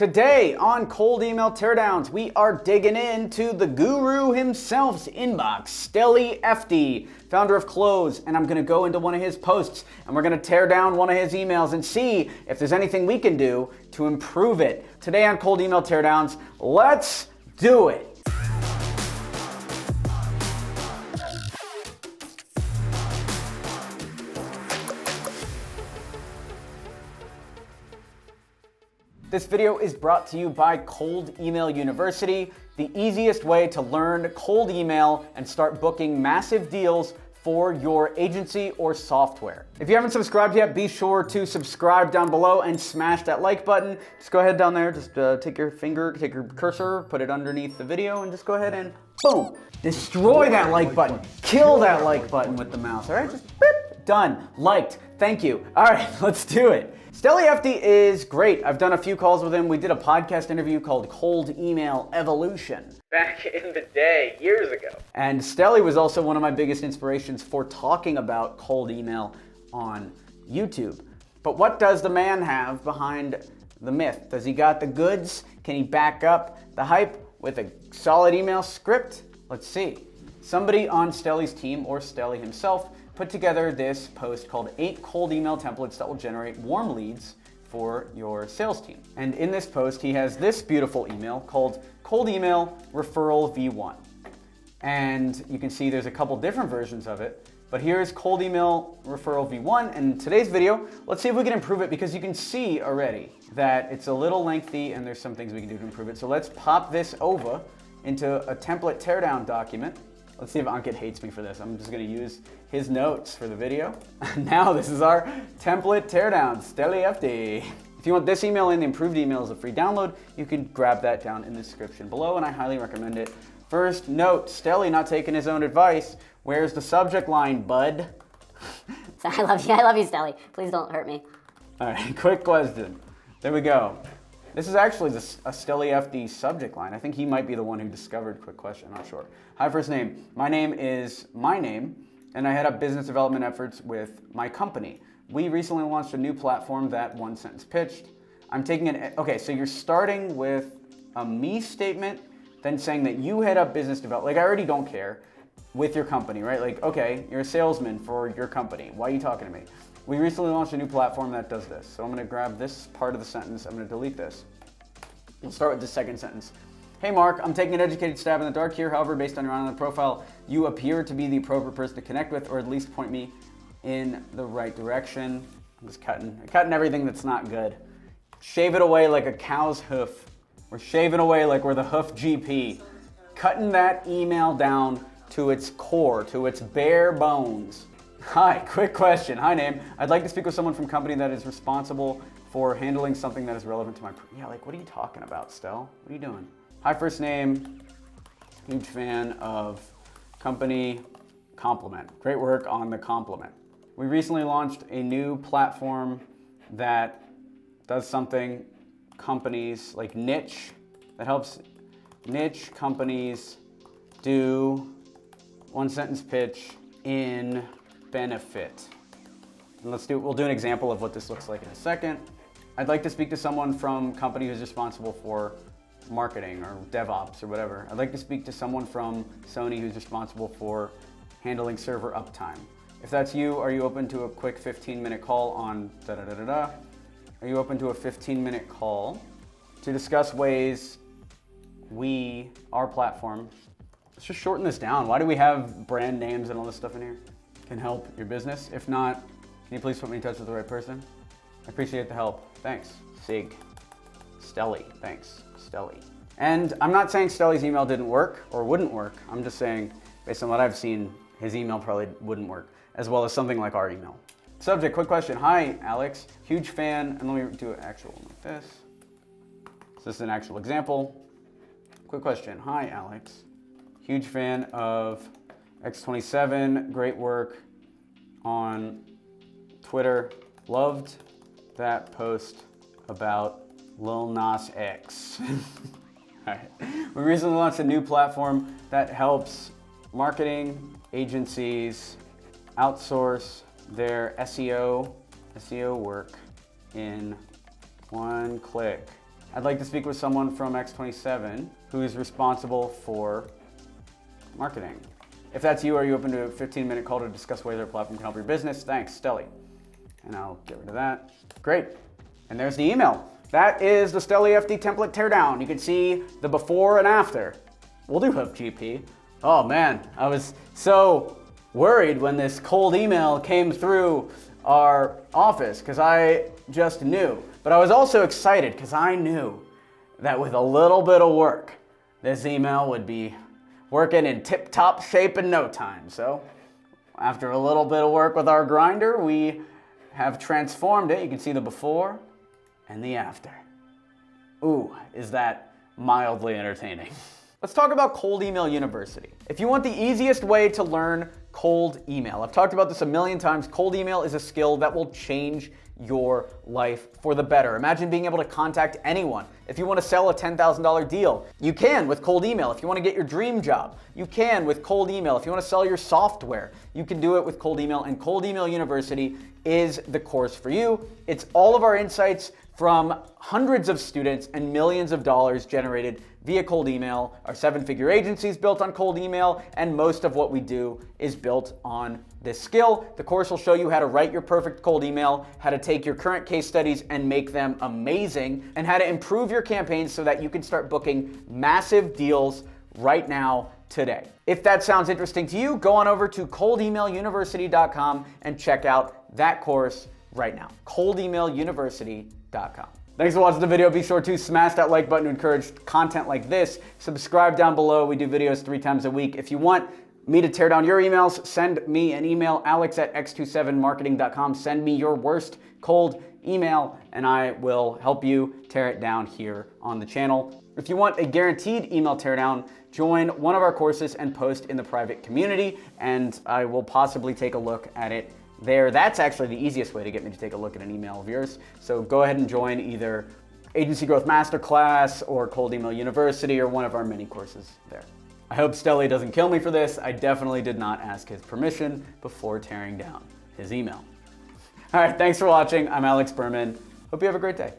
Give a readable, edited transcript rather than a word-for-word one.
Today on Cold Email Teardowns, we are digging into the guru himself's inbox, Steli Efti, founder of Close, and I'm going to go into one of his posts and we're going to tear down one of his emails and see if there's anything we can do to improve it. Today on Cold Email Teardowns, let's do it. This video is brought to you by Cold Email University, the easiest way to learn cold email and start booking massive deals for your agency or software. If you haven't subscribed yet, be sure to subscribe down below and smash that like button. Just go ahead down there, just take your cursor, put it underneath the video, and just go ahead and boom, destroy that like button. Kill that like button with the mouse, all right? Just beep, done, liked, thank you. All right, let's do it. Steli Efti is great. I've done a few calls with him. We did a podcast interview called Cold Email Evolution back in the day, years ago. And Steli was also one of my biggest inspirations for talking about cold email on YouTube. But what does the man have behind the myth? Does he got the goods? Can he back up the hype with a solid email script? Let's see. Somebody on Steli's team, or Steli himself, put together this post called 8 cold email templates that will generate warm leads for your sales team. And in this post, he has this beautiful email called Cold Email Referral V1. And you can see there's a couple different versions of it, but here's Cold Email Referral V1. And in today's video, let's see if we can improve it, because you can see already that it's a little lengthy and there's some things we can do to improve it. So let's pop this over into a template teardown document. Let's see if Ankit hates me for this. I'm just gonna use his notes for the video. Now this is our template teardown, Steli Efti. If you want this email and the improved email as a free download, you can grab that down in the description below, and I highly recommend it. First note, Steli not taking his own advice. Where's the subject line, bud? I love you, Steli. Please don't hurt me. All right, quick question. There we go. This is actually a Steli Efti subject line. I think he might be the one who discovered quick question, I'm not sure. Hi, first name. My name is my name, and I head up business development efforts with my company. We recently launched a new platform that one sentence pitched. I'm taking it, okay, so you're starting with a me statement, then saying that you head up business development. Like, I already don't care with your company, right? Like, okay, you're a salesman for your company. Why are you talking to me? We recently launched a new platform that does this. So I'm gonna grab this part of the sentence, I'm gonna delete this. We'll start with the second sentence. Hey Mark, I'm taking an educated stab in the dark here. However, based on your online profile, you appear to be the appropriate person to connect with, or at least point me in the right direction. I'm just cutting everything that's not good. Shave it away like a cow's hoof. We're shaving away like we're the hoof GP. Cutting that email down to its core, to its bare bones. Hi, quick question. Hi, name. I'd like to speak with someone from company that is responsible for handling something that is relevant to my... Yeah, like, what are you talking about, Stel? What are you doing? Hi, first name. Huge fan of company compliment. Great work on the compliment. We recently launched a new platform that does something companies, like niche, that helps niche companies do one sentence pitch in benefit. And we'll do an example of what this looks like in a second. I'd like to speak to someone from company who's responsible for marketing or DevOps or whatever. I'd like to speak to someone from Sony who's responsible for handling server uptime. If that's you, are you open to a quick 15-minute call on da-da-da-da-da? Are you open to a 15-minute call to discuss ways our platform, let's just shorten this down. Why do we have brand names and all this stuff in here? Can help your business. If not, can you please put me in touch with the right person? I appreciate the help. Thanks. Sig. Steli. Thanks. Steli. And I'm not saying Steli's email didn't work or wouldn't work. I'm just saying, based on what I've seen, his email probably wouldn't work, as well as something like our email. Subject, quick question. Hi, Alex. Huge fan. And let me do an actual one like this. So this is an actual example. Quick question. Hi, Alex. Huge fan of X27. Great work on Twitter. Loved that post about Lil Nas X. All right. We recently launched a new platform that helps marketing agencies outsource their SEO work in one click. I'd like to speak with someone from X27 who is responsible for marketing. If that's you, are you open to a 15-minute call to discuss whether their platform can help your business? Thanks, Steli. And I'll get rid of that. Great. And there's the email. That is the Steli Efti template teardown. You can see the before and after. We'll do have GP. Oh man, I was so worried when this cold email came through our office because I just knew. But I was also excited because I knew that with a little bit of work, this email would be working in tip-top shape in no time. So after a little bit of work with our grinder, we have transformed it. You can see the before and the after. Ooh, is that mildly entertaining. Let's talk about Cold Email University. If you want the easiest way to learn cold email, I've talked about this a million times, cold email is a skill that will change your life for the better. Imagine being able to contact anyone. If you want to sell a $10,000 deal, you can with cold email. If you want to get your dream job, you can with cold email. If you want to sell your software, you can do it with cold email, and Cold Email University is the course for you. It's all of our insights from hundreds of students and millions of dollars generated via cold email. Our 7-figure agency is built on cold email, and most of what we do is built on this skill. The course will show you how to write your perfect cold email, how to take your current case studies and make them amazing, and how to improve your campaigns so that you can start booking massive deals right now, today. If that sounds interesting to you, go on over to coldemailuniversity.com and check out that course right now. coldemailuniversity.com. Thanks for watching the video. Be sure to smash that like button to encourage content like this. Subscribe down below. We do videos 3 times a week. If you want me to tear down your emails, send me an email, alex@x27marketing.com. Send me your worst cold email and I will help you tear it down here on the channel. If you want a guaranteed email teardown, join one of our courses and post in the private community, and I will possibly take a look at it there. That's actually the easiest way to get me to take a look at an email of yours. So go ahead and join either Agency Growth Masterclass or Cold Email University or one of our mini courses there. I hope Steli doesn't kill me for this. I definitely did not ask his permission before tearing down his email. All right, thanks for watching. I'm Alex Berman. Hope you have a great day.